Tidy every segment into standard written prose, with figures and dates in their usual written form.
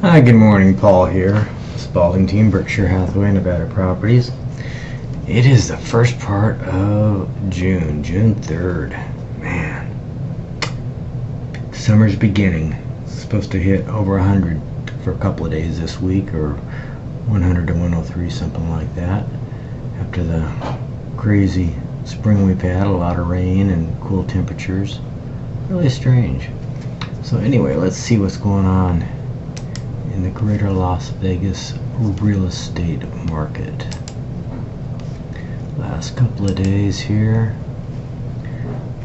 Hi, good morning. Paul here. Spaulding Team, Berkshire Hathaway Nevada Properties. It is the first part of June 3rd. Man, summer's beginning. It's supposed to hit over 100 for a couple of days this week, or 100 to 103, something like that. After the crazy spring we've had, a lot of rain and cool temperatures. Really strange. So anyway, let's see what's going on in the greater Las Vegas real estate market. Last couple of days here,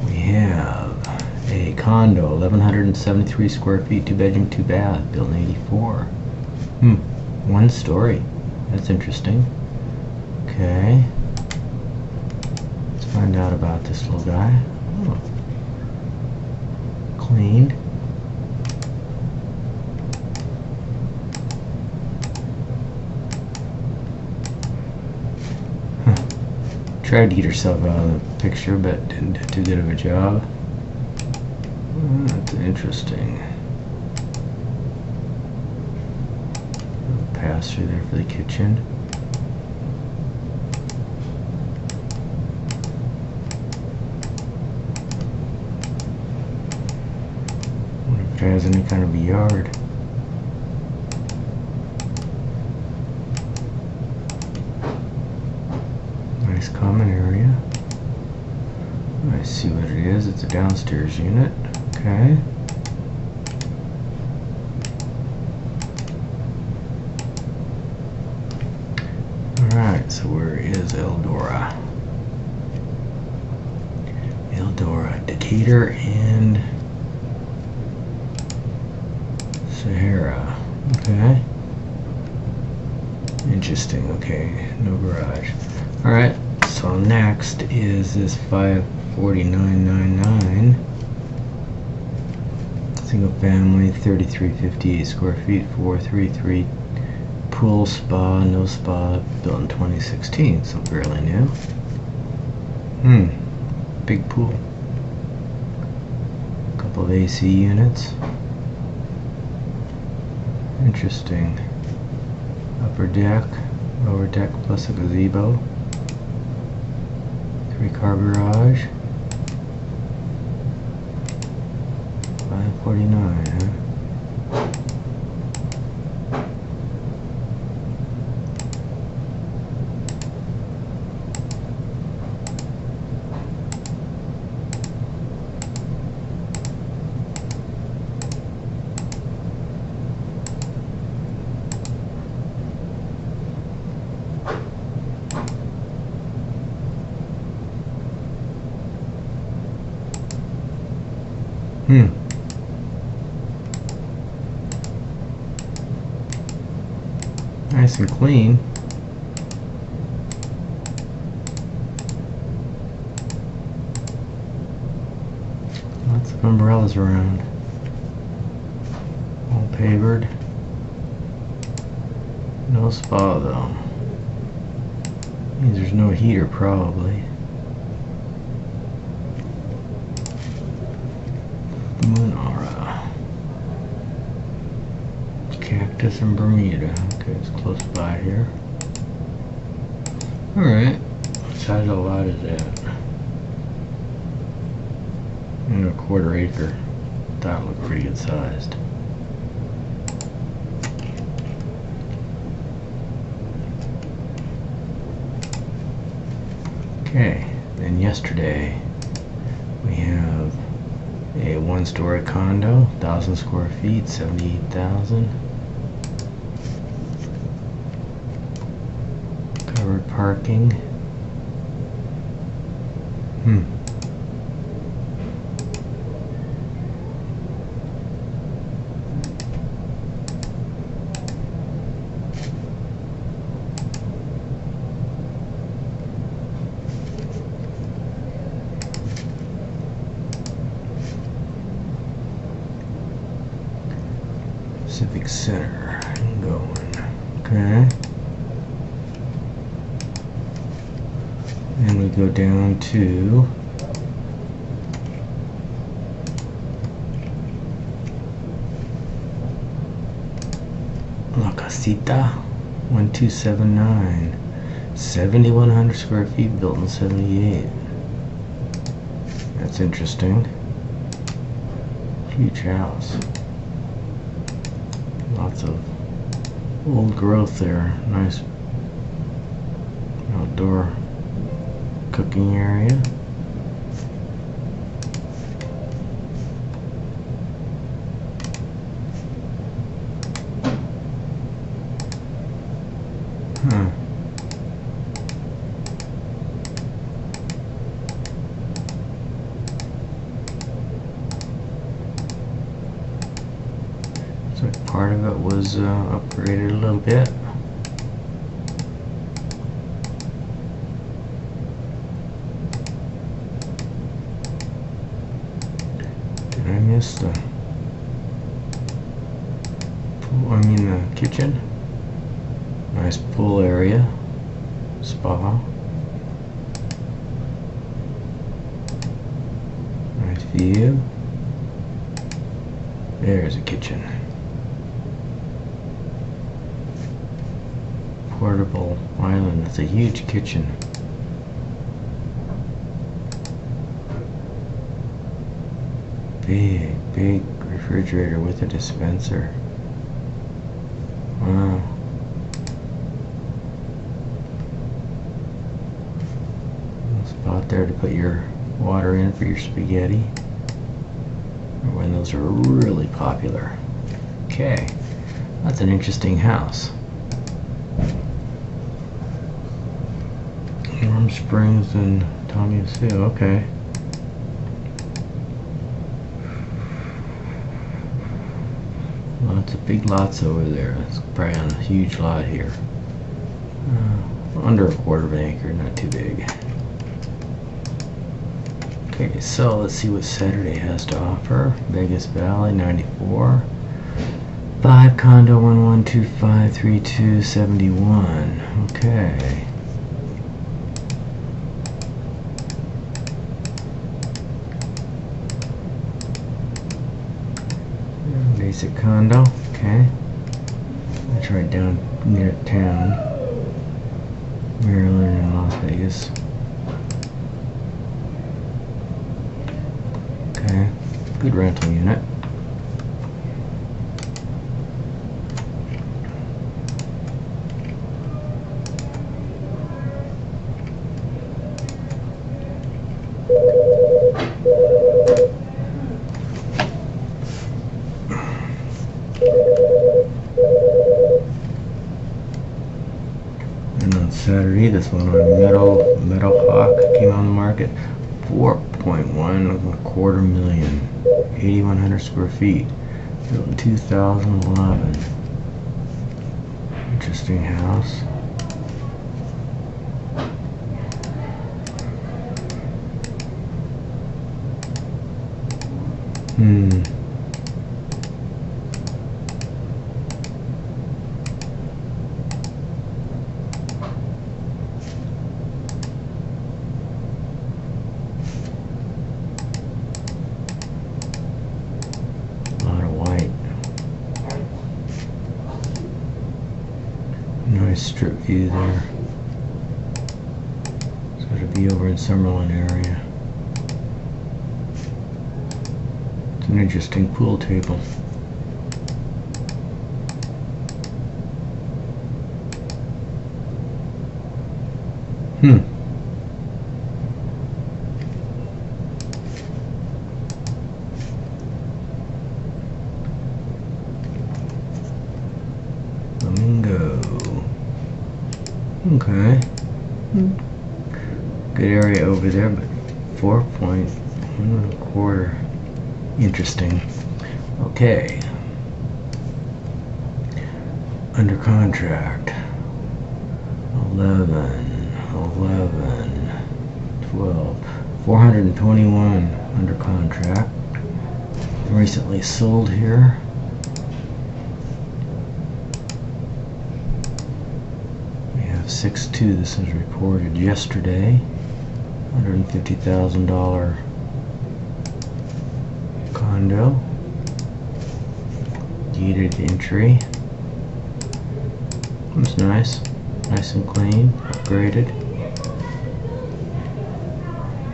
we have a condo, 1,173 square feet, 2-bedroom, 2-bath, built in 84. One story. That's interesting. Okay. Let's find out about this little guy. Oh. Cleaned. Tried to get herself out of the picture, but didn't do too good of a job. That's interesting. Pass through there for the kitchen. Wonder if it has any kind of a yard. Nice common area. I see what it is. It's a downstairs unit. Okay. Alright, so where is Eldora? Eldora, Decatur, and Sahara. Okay. Interesting. Okay, no garage. Alright, so next is this 549.99 single family, 3358 square feet, 433 pool, spa, no spa, built in 2016, so fairly new. Big pool. Couple of AC units. Interesting. Upper deck, lower deck plus a gazebo. 3-car garage. 549, huh? Nice and clean. Lots of umbrellas around. All pavered. No spa though. Means there's no heater probably. Cactus and Bermuda. Okay, it's close by here. Alright. What size of a lot is that? 1/4 acre. That looked pretty good sized. Okay, then yesterday we have a 1-story condo, 1,000 square feet, 78,000. Covered parking. Civic Center. I'm going. Okay. And we go down to La Casita 1279. 7,100 square feet, built in 78. That's interesting. Huge house. Lots of old growth there. Nice outdoor cooking area. Huh. So part of it was upgraded a little bit. Did I miss the pool? I mean the kitchen. Nice pool area. Spa. Nice view. There's a kitchen. Portable island. It's a huge kitchen. Big refrigerator with a dispenser. Wow. A spot there to put your water in for your spaghetti, or when those are really popular. Okay, that's an interesting house. Warm Springs and Tommy Sue. Okay. Lots of big lots over there. It's probably on a huge lot here. Under a quarter of an acre, not too big. Okay, so let's see what Saturday has to offer. Vegas Valley, 94. 5 condo, 112532 71. Okay. Basic condo, okay. That's right down near town. Maryland and Las Vegas. Okay, good rental unit. And on Saturday, this one on Meadowhawk came on the market. 4.1, a quarter million, 8,100 square feet, built in 2011. Interesting house. Nice strip view there. It's got to be over in Summerlin area. It's an interesting pool table. Flamingo. Okay. Good area over there, but 4.125. Interesting. Okay. Under contract. 11, 12. 421 under contract. Recently sold here. We have 6.2. This was reported yesterday. $150,000 condo. Deeded entry. It's nice. Nice and clean. Upgraded.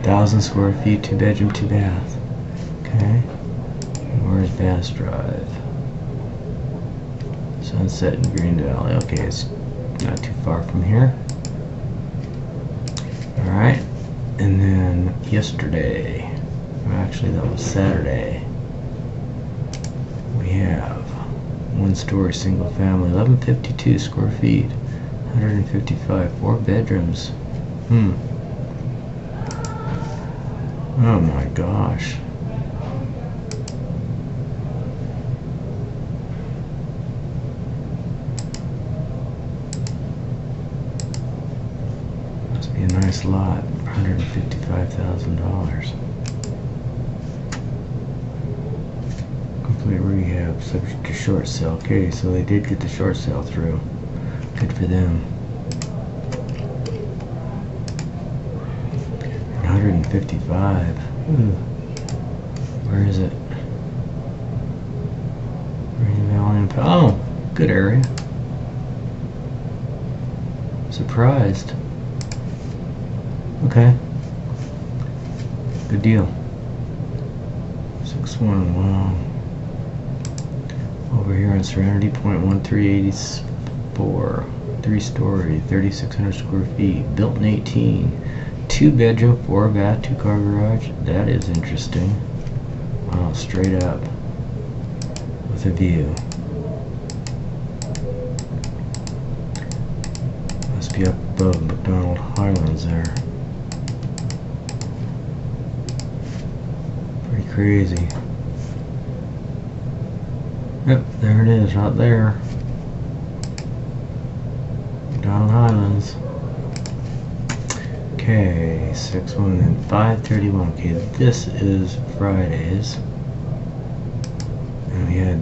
1,000 square feet, 2 bedroom, 2 bath. Okay. Where's Bass Drive? Sunset in Green Valley. Okay, it's not too far from here. Alright. And then yesterday, actually that was Saturday, we have 1-story single family, 1152 square feet, 155, 4 bedrooms. Oh my gosh. Must be a nice lot for $155,000. Complete rehab, subject to short sale. Okay, so they did get the short sale through. Good for them. 155. Where is it? Green Valley. Oh, good area. Surprised. Okay. Good deal. 6-1. Wow. Over here in Serenity, 0.1384. 3-story, 3,600 square feet. Built in 18. 2 bedroom, 4 bath, 2 car garage. That is interesting. Wow, straight up with a view. Must be up above McDonald Highlands there. Pretty crazy. Yep, there it is, right there. McDonald Highlands. Okay, 6-1 and 531. Okay, this is Fridays. And we had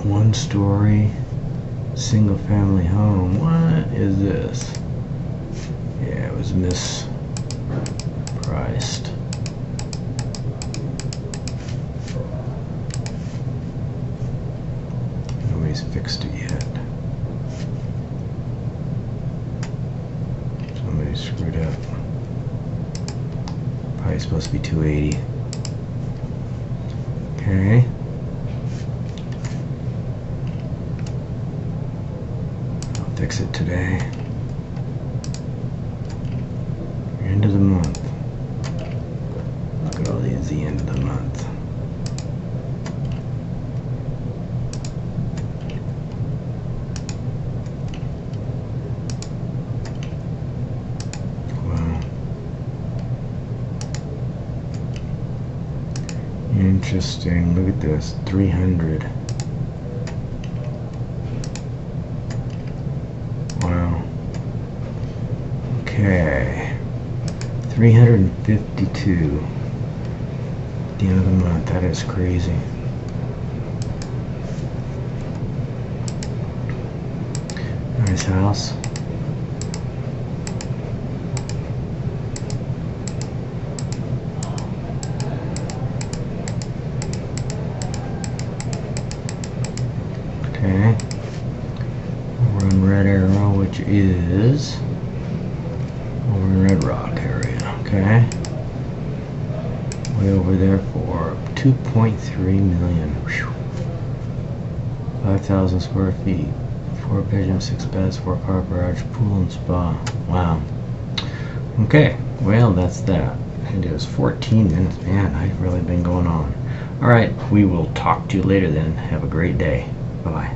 1-story single family home. What is this? Yeah, it was mispriced. Nobody's fixed it yet. Somebody screwed up. Probably supposed to be 280. Okay. I'll fix it today. End of the month. Look at all these, the end of the month. Interesting. Look at this. 300. Wow. Okay. 352 at the end of the month. That is crazy. Nice house. Okay, we're in Red Arrow, which is over in Red Rock area. Okay, way over there for 2.3 million. 5,000 square feet, 4 bedrooms, 6 baths, 4 car garage, pool and spa. Wow. Okay, well that's that. And it was 14 minutes. Man, I've really been going on. All right, we will talk to you later then. Have a great day. Bye-bye.